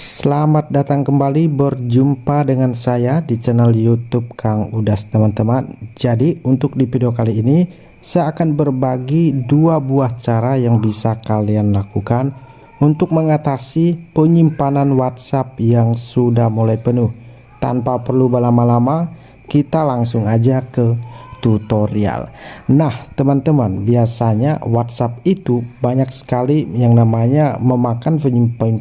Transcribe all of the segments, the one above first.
Selamat datang kembali berjumpa dengan saya di channel YouTube Kang Udas teman-teman. Jadi untuk di video kali ini saya akan berbagi dua buah cara yang bisa kalian lakukan untuk mengatasi penyimpanan WhatsApp yang sudah mulai penuh. Tanpa perlu berlama-lama, kita langsung aja ke tutorial. Nah teman-teman, biasanya WhatsApp itu banyak sekali yang namanya memakan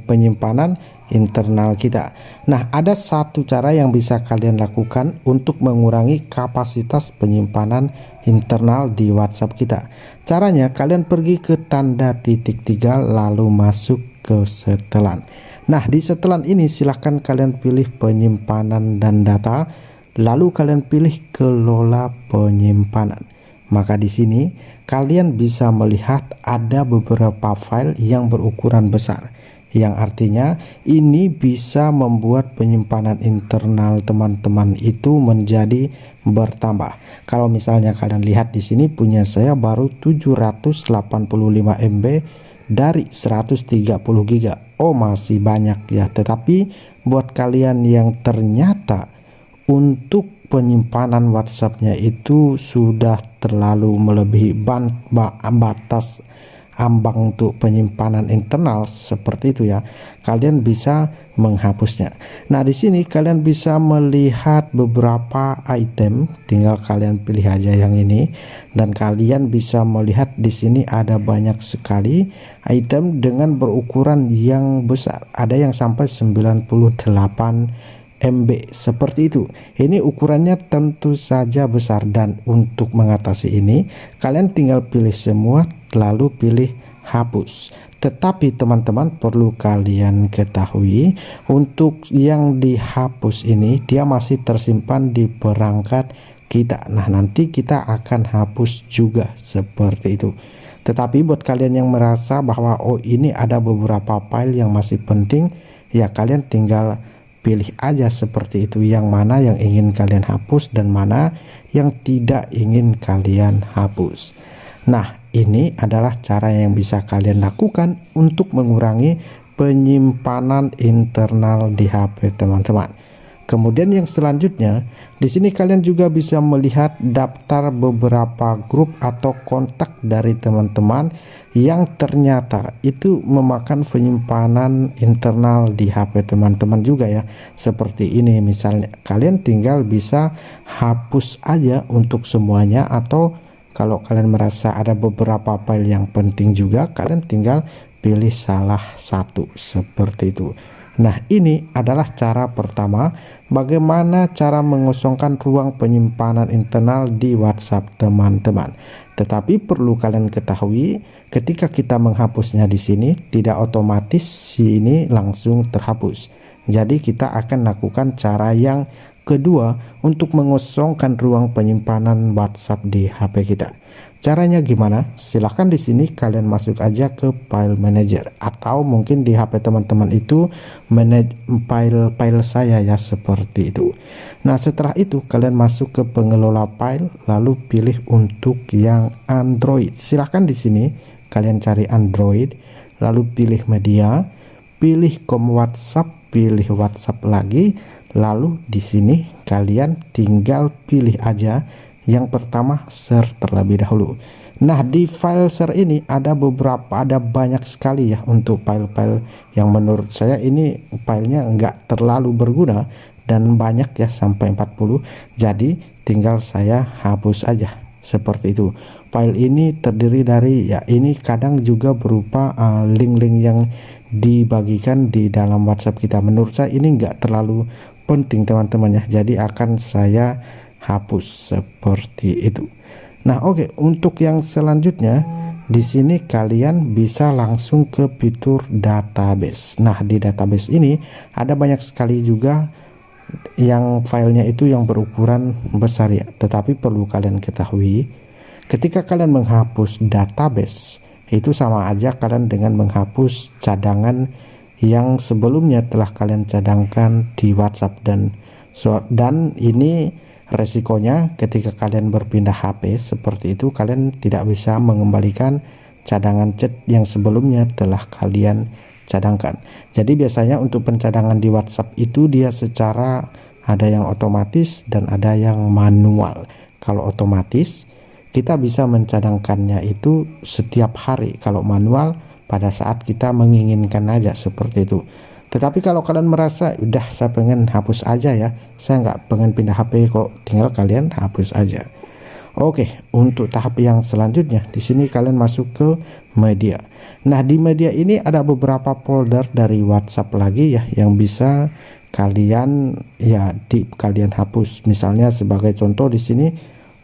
penyimpanan internal kita. Nah ada satu cara yang bisa kalian lakukan untuk mengurangi kapasitas penyimpanan internal di WhatsApp kita. Caranya kalian pergi ke tanda titik 3 lalu masuk ke setelan. Nah di setelan ini silahkan kalian pilih penyimpanan dan data, lalu kalian pilih kelola penyimpanan. Maka di sini kalian bisa melihat ada beberapa file yang berukuran besar, yang artinya ini bisa membuat penyimpanan internal teman-teman itu menjadi bertambah. Kalau misalnya kalian lihat di sini punya saya baru 785 MB dari 130 GB. Oh masih banyak ya, tetapi buat kalian yang ternyata untuk penyimpanan WhatsAppnya itu sudah terlalu melebihi batas ambang untuk penyimpanan internal seperti itu ya, kalian bisa menghapusnya. Nah di sini kalian bisa melihat beberapa item, tinggal kalian pilih aja yang ini, dan kalian bisa melihat di sini ada banyak sekali item dengan berukuran yang besar, ada yang sampai 98 MB seperti itu. Ini ukurannya tentu saja besar, dan untuk mengatasi ini kalian tinggal pilih semua lalu pilih hapus. Tetapi teman-teman perlu kalian ketahui, untuk yang dihapus ini dia masih tersimpan di perangkat kita. Nah nanti kita akan hapus juga seperti itu. Tetapi buat kalian yang merasa bahwa oh ini ada beberapa file yang masih penting, ya kalian tinggal pilih aja seperti itu, yang mana yang ingin kalian hapus dan mana yang tidak ingin kalian hapus. Nah ini adalah cara yang bisa kalian lakukan untuk mengurangi penyimpanan internal di HP teman-teman. Kemudian yang selanjutnya di sini kalian juga bisa melihat daftar beberapa grup atau kontak dari teman-teman yang ternyata itu memakan penyimpanan internal di HP teman-teman juga ya. Seperti ini misalnya, kalian tinggal bisa hapus aja untuk semuanya, atau kalau kalian merasa ada beberapa file yang penting juga, kalian tinggal pilih salah satu seperti itu. Nah ini adalah cara pertama bagaimana cara mengosongkan ruang penyimpanan internal di WhatsApp teman-teman. Tetapi perlu kalian ketahui, ketika kita menghapusnya di sini tidak otomatis ini langsung terhapus. Jadi kita akan lakukan cara yang kedua untuk mengosongkan ruang penyimpanan WhatsApp di HP kita. Caranya gimana? Silahkan di sini kalian masuk aja ke file manager, atau mungkin di HP teman-teman itu manage file saya ya, seperti itu. Nah setelah itu kalian masuk ke pengelola file lalu pilih untuk yang Android. Silahkan di sini kalian cari Android lalu pilih media, pilih WhatsApp, pilih WhatsApp lagi, lalu di sini kalian tinggal pilih aja yang pertama share terlebih dahulu. Nah di file share ini ada banyak sekali ya untuk file-file yang menurut saya ini filenya enggak terlalu berguna dan banyak ya, sampai 40. Jadi tinggal saya hapus aja seperti itu. File ini terdiri dari ya, ini kadang juga berupa link-link yang dibagikan di dalam WhatsApp kita. Menurut saya ini enggak terlalu penting teman-teman ya, jadi akan saya hapus seperti itu. Nah oke, untuk yang selanjutnya di sini kalian bisa langsung ke fitur database. Nah di database ini ada banyak sekali juga yang filenya itu yang berukuran besar ya, tetapi perlu kalian ketahui, ketika kalian menghapus database itu sama aja kalian dengan menghapus cadangan yang sebelumnya telah kalian cadangkan di WhatsApp. Dan ini resikonya ketika kalian berpindah HP seperti itu, kalian tidak bisa mengembalikan cadangan chat yang sebelumnya telah kalian cadangkan. Jadi biasanya untuk pencadangan di WhatsApp itu dia secara ada yang otomatis dan ada yang manual. Kalau otomatis kita bisa mencadangkannya itu setiap hari, kalau manual pada saat kita menginginkan aja seperti itu. Tetapi kalau kalian merasa udah saya pengen hapus aja ya, saya nggak pengen pindah HP kok, tinggal kalian hapus aja. Oke, untuk tahap yang selanjutnya di sini kalian masuk ke media. Nah, di media ini ada beberapa folder dari WhatsApp lagi ya yang bisa kalian kalian hapus. Misalnya sebagai contoh di sini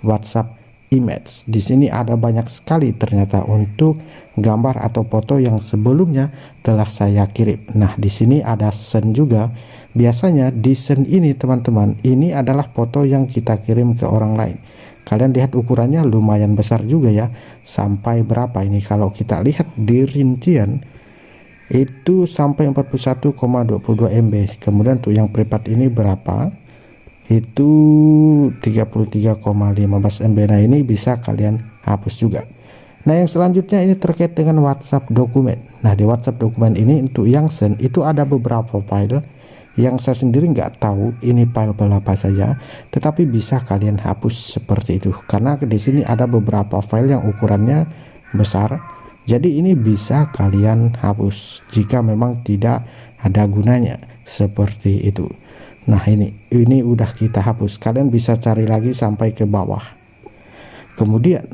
WhatsApp image. Di sini ada banyak sekali ternyata untuk gambar atau foto yang sebelumnya telah saya kirim. Nah, di sini ada send juga. Biasanya di send ini teman-teman, ini adalah foto yang kita kirim ke orang lain. Kalian lihat ukurannya lumayan besar juga ya. Sampai berapa ini? Kalau kita lihat di rincian itu sampai 41,22 MB. Kemudian untuk yang privat ini berapa? Itu 33,15 MB. Nah, ini bisa kalian hapus juga. Nah, yang selanjutnya ini terkait dengan WhatsApp dokumen. Nah, di WhatsApp dokumen ini untuk yang send itu ada beberapa file yang saya sendiri nggak tahu ini file apa saja, tetapi bisa kalian hapus seperti itu karena di sini ada beberapa file yang ukurannya besar. Jadi ini bisa kalian hapus jika memang tidak ada gunanya seperti itu. Nah, ini udah kita hapus. Kalian bisa cari lagi sampai ke bawah. Kemudian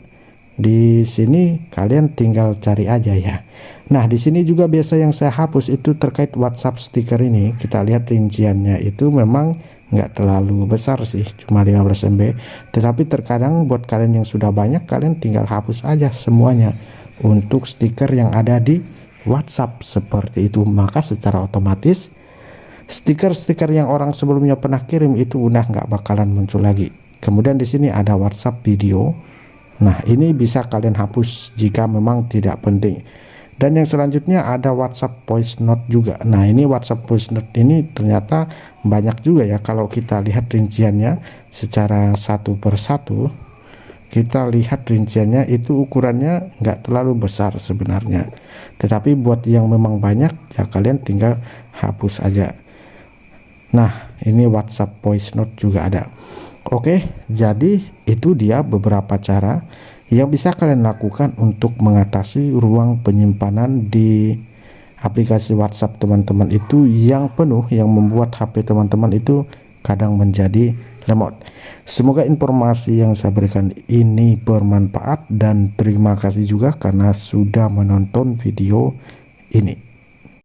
di sini kalian tinggal cari aja ya. Nah, di sini juga biasa yang saya hapus itu terkait WhatsApp stiker ini. Kita lihat rinciannya itu memang nggak terlalu besar sih, cuma 15 MB. Tetapi terkadang buat kalian yang sudah banyak, kalian tinggal hapus aja semuanya untuk stiker yang ada di WhatsApp seperti itu. Maka secara otomatis stiker-stiker yang orang sebelumnya pernah kirim itu udah nggak bakalan muncul lagi. Kemudian di sini ada WhatsApp video. Nah, ini bisa kalian hapus jika memang tidak penting. Dan yang selanjutnya ada WhatsApp voice note juga. Nah, ini WhatsApp voice note ini ternyata banyak juga ya. Kalau kita lihat rinciannya secara satu persatu, kita lihat rinciannya itu ukurannya nggak terlalu besar sebenarnya. Tetapi buat yang memang banyak ya kalian tinggal hapus aja. Nah, ini WhatsApp voice note juga ada. Oke, jadi itu dia beberapa cara yang bisa kalian lakukan untuk mengatasi ruang penyimpanan di aplikasi WhatsApp teman-teman itu yang penuh, yang membuat HP teman-teman itu kadang menjadi lemot. Semoga informasi yang saya berikan ini bermanfaat dan terima kasih juga karena sudah menonton video ini.